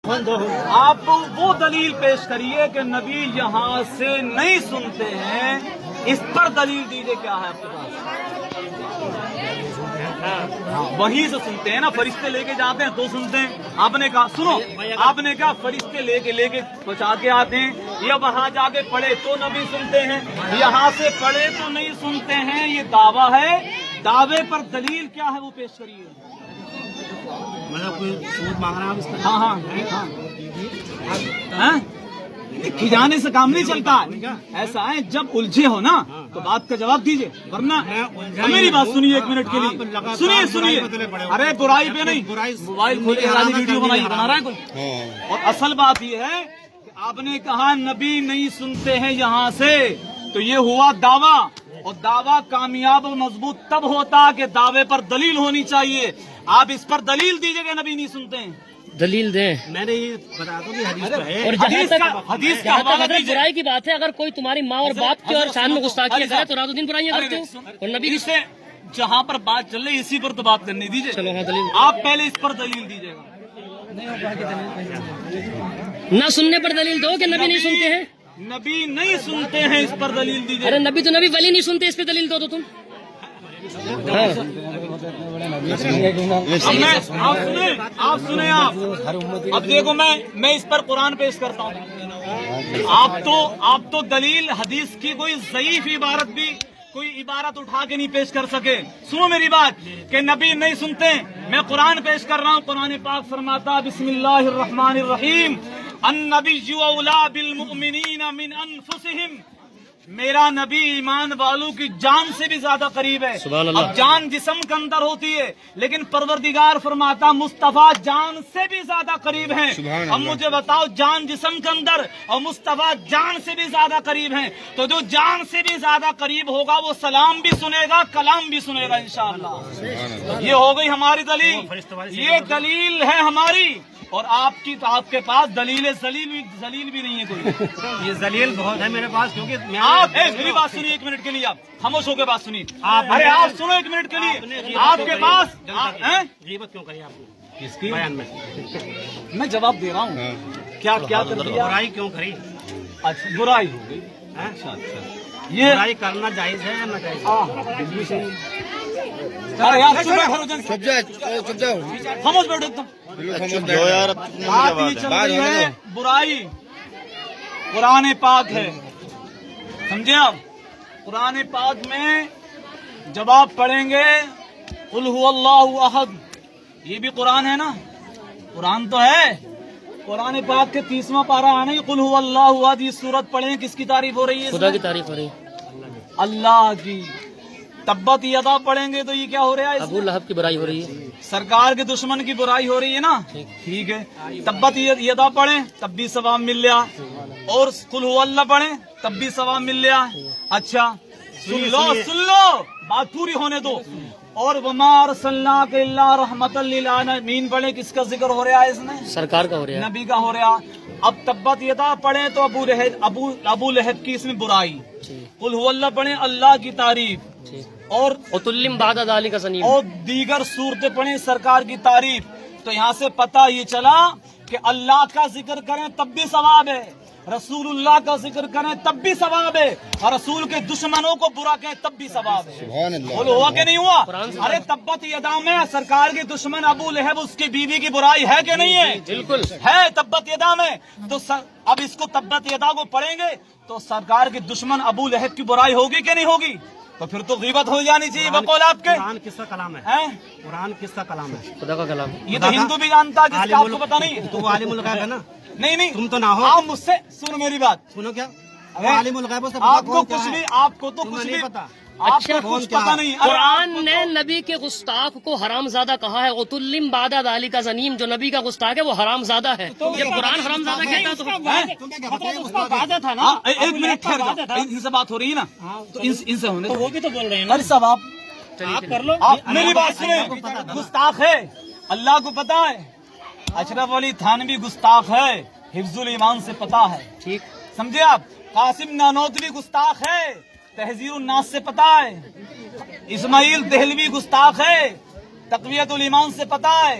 آپ وہ دلیل پیش کریے کہ نبی یہاں سے نہیں سنتے ہیں، اس پر دلیل دیجیے کیا ہے آپ کے پاس؟ وہیں سے سنتے ہیں نا، فرشتے لے کے جاتے ہیں تو سنتے ہیں۔ آپ نے کہا سنو، آپ نے کہا فرشتے لے کے پہنچا کے آتے ہیں، یا وہاں جا کے پڑھے تو نبی سنتے ہیں، یہاں سے پڑھے تو نہیں سنتے ہیں، یہ دعویٰ ہے۔ دعوے پر دلیل کیا ہے وہ پیش کریے۔ مطلب کوئی سود مانگ رہا ہے؟ ہاں کھجانے سے کام نہیں چلتا۔ ایسا ہے جب الجھے ہو نا تو بات کا جواب دیجیے، ورنہ میری بات سنیے ایک منٹ کے لیے، سنیے۔ ارے برائی پہ نہیں، موبائل کھول کے ویڈیو بنا رہا ہے کوئی۔ اور اصل بات یہ ہے کہ آپ نے کہا نبی نہیں سنتے ہیں یہاں سے، تو یہ ہوا دعویٰ، اور دعویٰ کامیاب اور مضبوط تب ہوتا کہ دعوے پر دلیل ہونی چاہیے۔ آپ اس پر دلیل دیجیے کہ نبی نہیں سنتے ہیں، دلیل دیں۔ میں نے یہ بتا دوں کہ حدیث تو ہے، اور حدیث کا اگر برائی کی بات ہے، اگر کوئی تمہاری ماں اور باپ کی اور شان میں گستاخی کرے تو رات و دن برائیاں کرتے ہو، اور نبی کی سے جہاں پر بات چل رہی اسی پر تو بات کرنے دیجیے۔ چلو ہاں دلیل، آپ پہلے اس پر دلیل دیجیے گا۔ نہ سننے پر دلیل دو کہ نبی نہیں سنتے ہیں۔ نبی نہیں سنتے ہیں، اس پر دلیل دیجیے۔ ارے نبی تو نبی ولی نہیں سنتے، اس پہ دلیل دو تم۔ آپ سنیں اب دیکھو میں اس پر قرآن پیش کرتا ہوں۔ آپ تو دلیل حدیث کی کوئی ضعیف عبارت بھی، کوئی عبارت اٹھا کے نہیں پیش کر سکے۔ سنو میری بات کہ نبی نہیں سنتے، میں قرآن پیش کر رہا ہوں۔ قرآن پاک فرماتا بسم اللہ الرحمن الرحیم، النبی اولی بالمؤمنین من انفسہم، میرا نبی ایمان والوں کی جان سے بھی زیادہ قریب ہے۔ سبحان اللہ۔ اب جان جسم کے اندر ہوتی ہے، لیکن پروردگار فرماتا مصطفیٰ جان سے بھی زیادہ قریب ہیں۔ اب مجھے بتاؤ، جان جسم کے اندر اور مصطفیٰ جان سے بھی زیادہ قریب ہیں، تو جو جان سے بھی زیادہ قریب ہوگا وہ سلام بھی سنے گا، کلام بھی سنے گا انشاءاللہ۔ یہ ہو گئی ہماری دلیل، یہ دلیل ہے ہماری۔ اور آپ کے پاس دلیل ذلیل بھی نہیں ہے کوئی۔ یہ ذلیل بہت ہے میرے پاس، کیونکہ آپ میری بات سنیے ایک منٹ کے لیے، آپ خاموش ہو کے بات سنیے۔ ارے آپ سنو ایک منٹ کے لیے، آپ کے پاس غیبت کیوں کری آپ نے اس کی بیان میں؟ میں جواب دے رہا ہوں۔ کیا کر دیا؟ برائی کیوں کری؟ اچھا برائی ہو گئی۔ اچھا یہ برائی کرنا جائز ہے یا ناجائز ہے؟ ارے یار خاموش بیٹھو تم۔ بات یہ چل رہی ہے برائی، قرآن پاک ہے، سمجھے آپ؟ قرآن پاک میں جب آپ پڑھیں گے قل هو اللہ احد، یہ بھی قرآن ہے نا، قرآن تو ہے۔ قرآن پاک کے 30واں پارہ آنا ہی قل هو اللہ احد، یہ سورت پڑھیں، کس کی تعریف ہو رہی ہے؟ خدا کی تعریف ہو رہی ہے، اللہ کی۔ تبت یدا پڑھیں گے تو یہ کیا ہو رہا ہے؟ ابو لہب کی برائی ہو رہی ہے، سرکار کے دشمن کی برائی ہو رہی ہے نا، ٹھیک ہے۔ تبت یدا پڑھیں تب بھی ثواب مل لیا، اور قل هو اللہ پڑھیں تب بھی ثواب مل لیا۔ اچھا سن لو بات پوری ہونے دو۔ اور وما ارسلناک الا رحمۃ للعالمین پڑھیں، کس کا ذکر ہو رہا ہے اس میں؟ سرکار کا ہو رہا ہے، نبی کا ہو رہا۔ اب تبت یدا پڑھیں تو ابو لہب کی اس میں برائی، قل هو اللہ پڑھیں اللہ کی تعریف، اور عتلم بعد ذلک زنیم، اور دیگر صورتیں پڑھیں سرکار کی تعریف۔ تو یہاں سے پتہ یہ چلا کہ اللہ کا ذکر کریں تب بھی ثواب ہے، رسول اللہ کا ذکر کریں تب بھی ثواب ہے، اور رسول کے دشمنوں کو برا کہیں تب بھی ثواب ہے۔ بولو ہوا کہ نہیں ہوا؟ ارے تبت یدا میں سرکار کے دشمن ابو لہب، اس کی بیوی کی برائی ہے کہ نہیں ہے؟ بالکل ہے تبت یدا میں۔ تو اب اس کو تبت یدا کو پڑھیں گے تو سرکار کے دشمن ابو لہب کی برائی ہوگی کہ نہیں ہوگی؟ تو پھر تو غیبت ہو جانی چاہیے بقول آپ کے۔ قرآن کس کا کلام ہے؟ قرآن کس کا کلام ہے؟ خدا کا کلام۔ یہ تو ہندو بھی جانتا ہے، جس کا آپ کو پتا نہیں ہے۔ تو عالم الغیب ہے نا؟ نہیں تم تو نہ ہو۔ آپ مجھ سے سنو میری بات، سنو کیا عالم الغیب سے آپ کو کچھ بھی، آپ کو تو کچھ بھی پتا۔ آپ کو کچھ پتا نہیں۔ قرآن نے نبی کے گستاخ کو حرام زادہ کہا ہے، عتلم بعد ذلک زنیم، جو نبی کا گستاخ ہے وہ حرام زادہ ہے۔ یہ قرآن حرام زادہ کہتا تو تھا نا۔ ایک منٹ ٹھہر جاؤ، ان سے بات ہو رہی ہے نا، تو ان سے ہونے، وہ بھی تو بول رہے ہیں۔ ارے صاحب آپ کر لو، آپ میری بات سنیں، گستاخ ہے، اللہ کو پتا ہے۔ اشرف علی تھانوی گستاخ ہے، حفظ الایمان سے پتا ہے، ٹھیک سمجھے آپ؟ قاسم نانوتوی گستاخ ہے، تہذیب الناس سے پتا ہے۔ اسماعیل دہلوی گستاخ ہے، تقویت الایمان سے پتا ہے۔